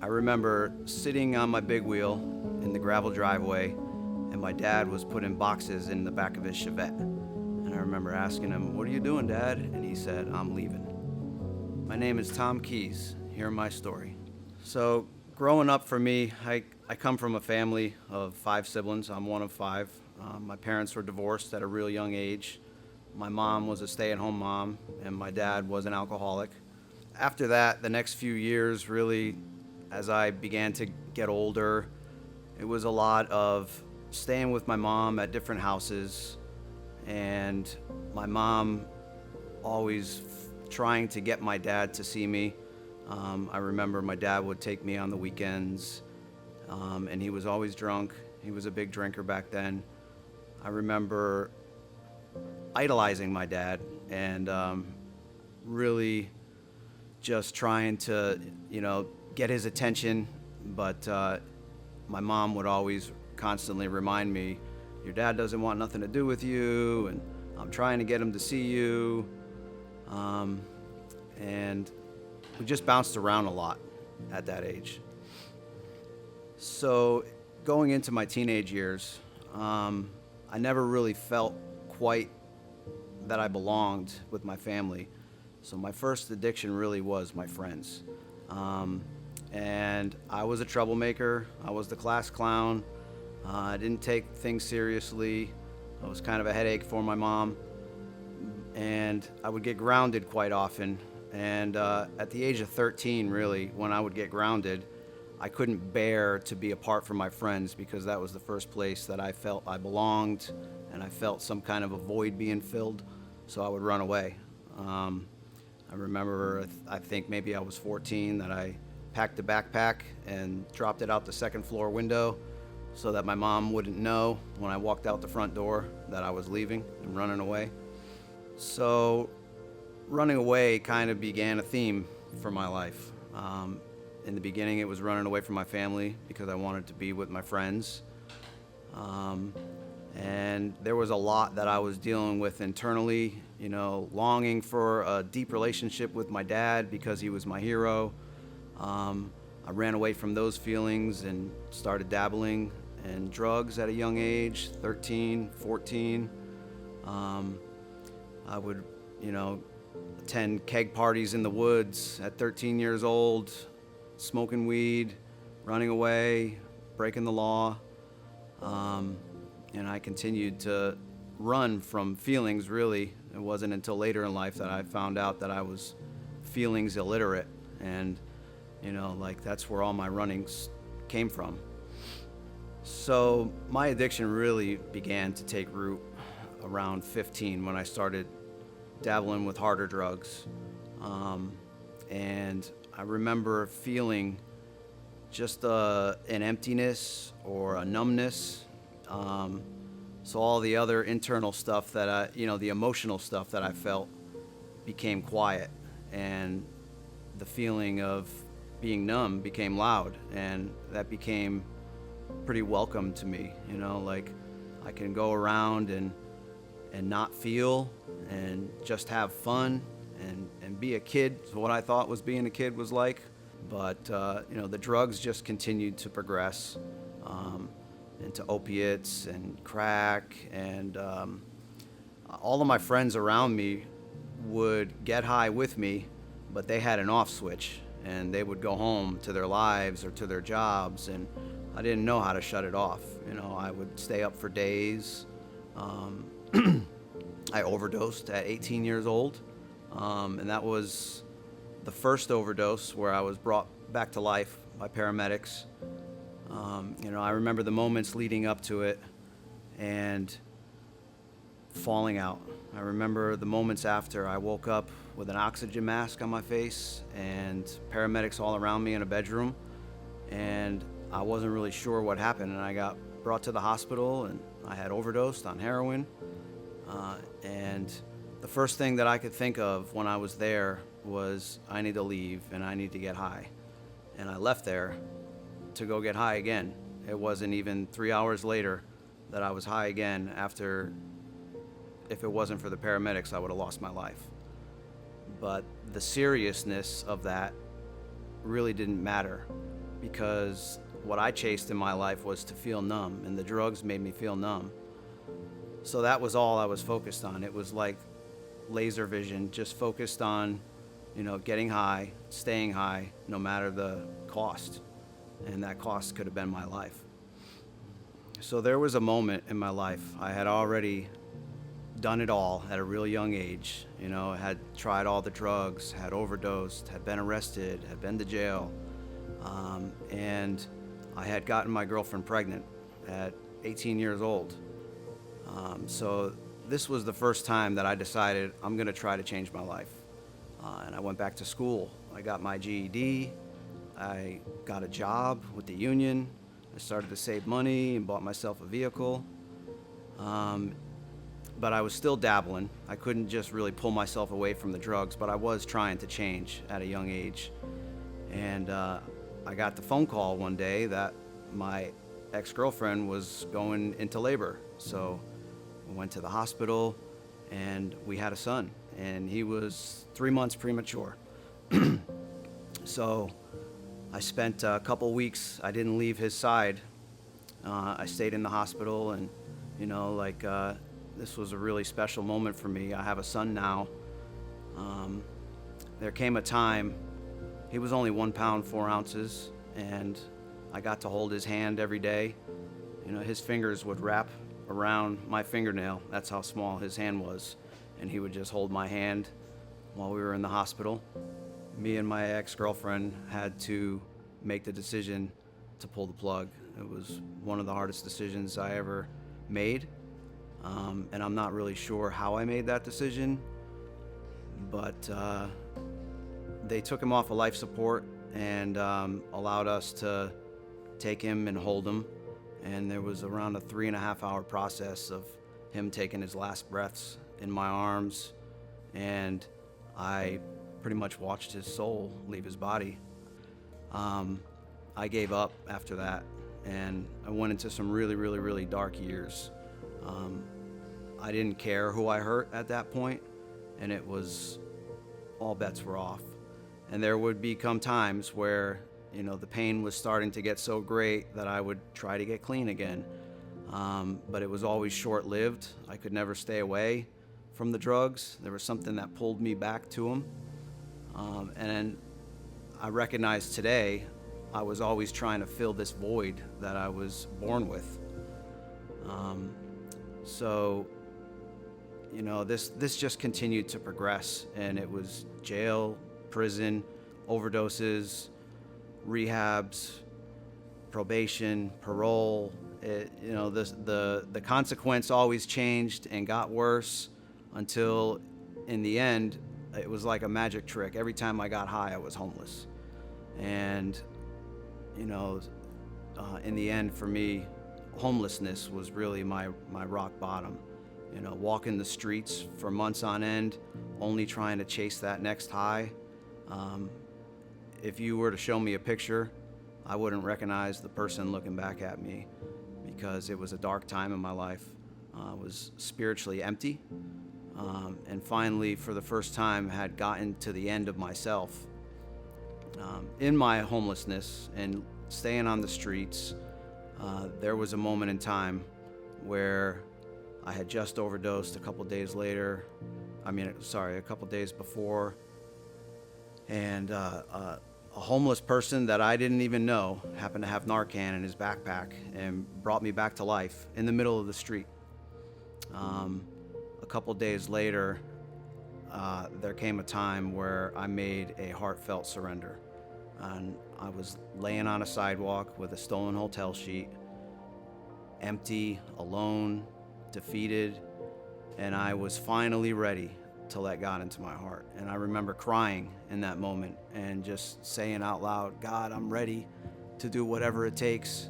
I remember sitting on my big wheel in the gravel driveway, and my dad was putting boxes in the back of his Chevette. And I remember asking him, "What are you doing, Dad?" And he said, "I'm leaving." My name is Tom Keys. Hear my story. So, growing up for me, I come from a family of 5 siblings. I'm one of 5. My parents were divorced at a real young age. My mom was a stay-at-home mom, and my dad was an alcoholic. After that, the next few years, really, as I began to get older, it was a lot of staying with my mom at different houses, and my mom always trying to get my dad to see me. I remember my dad would take me on the weekends, and he was always drunk. He was a big drinker back then. I remember idolizing my dad and really just trying to, get his attention. But my mom would always constantly remind me, "Your dad doesn't want nothing to do with you, and I'm trying to get him to see you." And we just bounced around a lot at that age. So going into my teenage years, I never really felt quite that I belonged with my family. So my first addiction really was my friends. And I was a troublemaker. I was the class clown. I didn't take things seriously. I was kind of a headache for my mom. And I would get grounded quite often. And at the age of 13, really, when I would get grounded, I couldn't bear to be apart from my friends because that was the first place that I felt I belonged, and I felt some kind of a void being filled, so I would run away. I remember, I think maybe I was 14, that I packed a backpack and dropped it out the second floor window so that my mom wouldn't know when I walked out the front door that I was leaving and running away. So running away kind of began a theme for my life. In the beginning, it was running away from my family because I wanted to be with my friends. And there was a lot that I was dealing with internally, longing for a deep relationship with my dad because he was my hero. I ran away from those feelings and started dabbling in drugs at a young age, 13, 14. I would, attend keg parties in the woods at 13 years old, smoking weed, running away, breaking the law. And I continued to run from feelings, really. It wasn't until later in life that I found out that I was feelings illiterate. And, that's where all my runnings came from. So my addiction really began to take root around 15 when I started dabbling with harder drugs. And I remember feeling just an emptiness or a numbness. So all the other internal stuff that the emotional stuff that I felt became quiet, and the feeling of being numb became loud, and that became pretty welcome to me. I can go around and not feel and just have fun and be a kid. So what I thought was being a kid was like. But the drugs just continued to progress into opiates and crack, and all of my friends around me would get high with me, but they had an off switch, and they would go home to their lives or to their jobs, and I didn't know how to shut it off. I would stay up for days. I overdosed at 18 years old, and that was the first overdose where I was brought back to life by paramedics. I remember the moments leading up to it and falling out. I remember the moments after. I woke up with an oxygen mask on my face and paramedics all around me in a bedroom, and I wasn't really sure what happened, and I got brought to the hospital, and I had overdosed on heroin. And the first thing that I could think of when I was there was, I need to leave and I need to get high. And I left there to go get high again. It wasn't even 3 hours later that I was high again. After, if it wasn't for the paramedics, I would have lost my life. But the seriousness of that really didn't matter. because what I chased in my life was to feel numb, and the drugs made me feel numb. So that was all I was focused on. It was like laser vision, just focused on, getting high, staying high, no matter the cost. And that cost could have been my life. So there was a moment in my life. I had already done it all at a real young age. I had tried all the drugs, had overdosed, had been arrested, had been to jail. And I had gotten my girlfriend pregnant at 18 years old. So this was the first time that I decided I'm going to try to change my life. And I went back to school. I got my GED. I got a job with the union. I started to save money and bought myself a vehicle. But I was still dabbling. I couldn't just really pull myself away from the drugs, but I was trying to change at a young age. And I got the phone call one day that my ex-girlfriend was going into labor. So we went to the hospital and we had a son, and he was 3 months premature. So I spent a couple weeks, I didn't leave his side. I stayed in the hospital, and this was a really special moment for me. I have a son now. There came a time, he was only 1 pound, 4 ounces, and I got to hold his hand every day. His fingers would wrap around my fingernail. That's how small his hand was. And he would just hold my hand while we were in the hospital. Me and my ex-girlfriend had to make the decision to pull the plug. It was one of the hardest decisions I ever made. And I'm not really sure how I made that decision, but they took him off of life support and allowed us to take him and hold him. And there was around a 3.5-hour process of him taking his last breaths in my arms, and I pretty much watched his soul leave his body. I gave up after that, and I went into some really, really, really dark years. I didn't care who I hurt at that point, and it was all bets were off. And there would become times where the pain was starting to get so great that I would try to get clean again. But it was always short-lived. I could never stay away from the drugs. There was something that pulled me back to them. And I recognize today I was always trying to fill this void that I was born with. This just continued to progress, and it was jail, prison, overdoses, rehabs, probation, parole. The consequence always changed and got worse until in the end it was like a magic trick. Every time I got high, I was homeless. And in the end, for me, homelessness was really my rock bottom. Walking the streets for months on end, only trying to chase that next high. If you were to show me a picture, I wouldn't recognize the person looking back at me, because it was a dark time in my life. I was spiritually empty, and finally, for the first time, had gotten to the end of myself. In my homelessness and staying on the streets, there was a moment in time where I had just overdosed a couple days before, and a homeless person that I didn't even know happened to have Narcan in his backpack and brought me back to life in the middle of the street. A couple days later, there came a time where I made a heartfelt surrender. And I was laying on a sidewalk with a stolen hotel sheet, empty, alone, defeated, and I was finally ready to let God into my heart. And I remember crying in that moment and just saying out loud, God, I'm ready to do whatever it takes.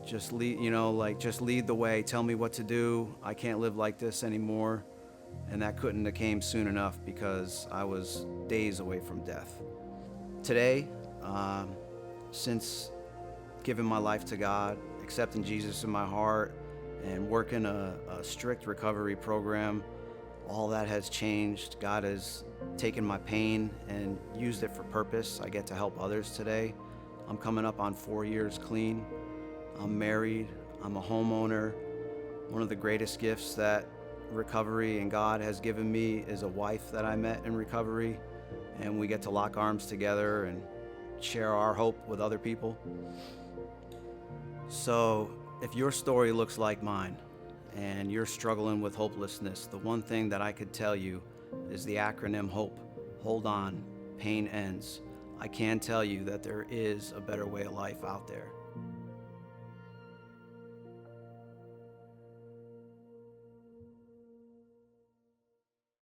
Just lead the way. Tell me what to do. I can't live like this anymore. And that couldn't have came soon enough, because I was days away from death. Today, since giving my life to God, accepting Jesus in my heart, and working a strict recovery program, all that has changed. God has taken my pain and used it for purpose. I get to help others today. I'm coming up on 4 years clean. I'm married. I'm a homeowner. One of the greatest gifts that recovery and God has given me is a wife that I met in recovery, and we get to lock arms together and share our hope with other people. So if your story looks like mine and you're struggling with hopelessness, the one thing that I could tell you is the acronym HOPE. Hold on, pain ends. I can tell you that there is a better way of life out there.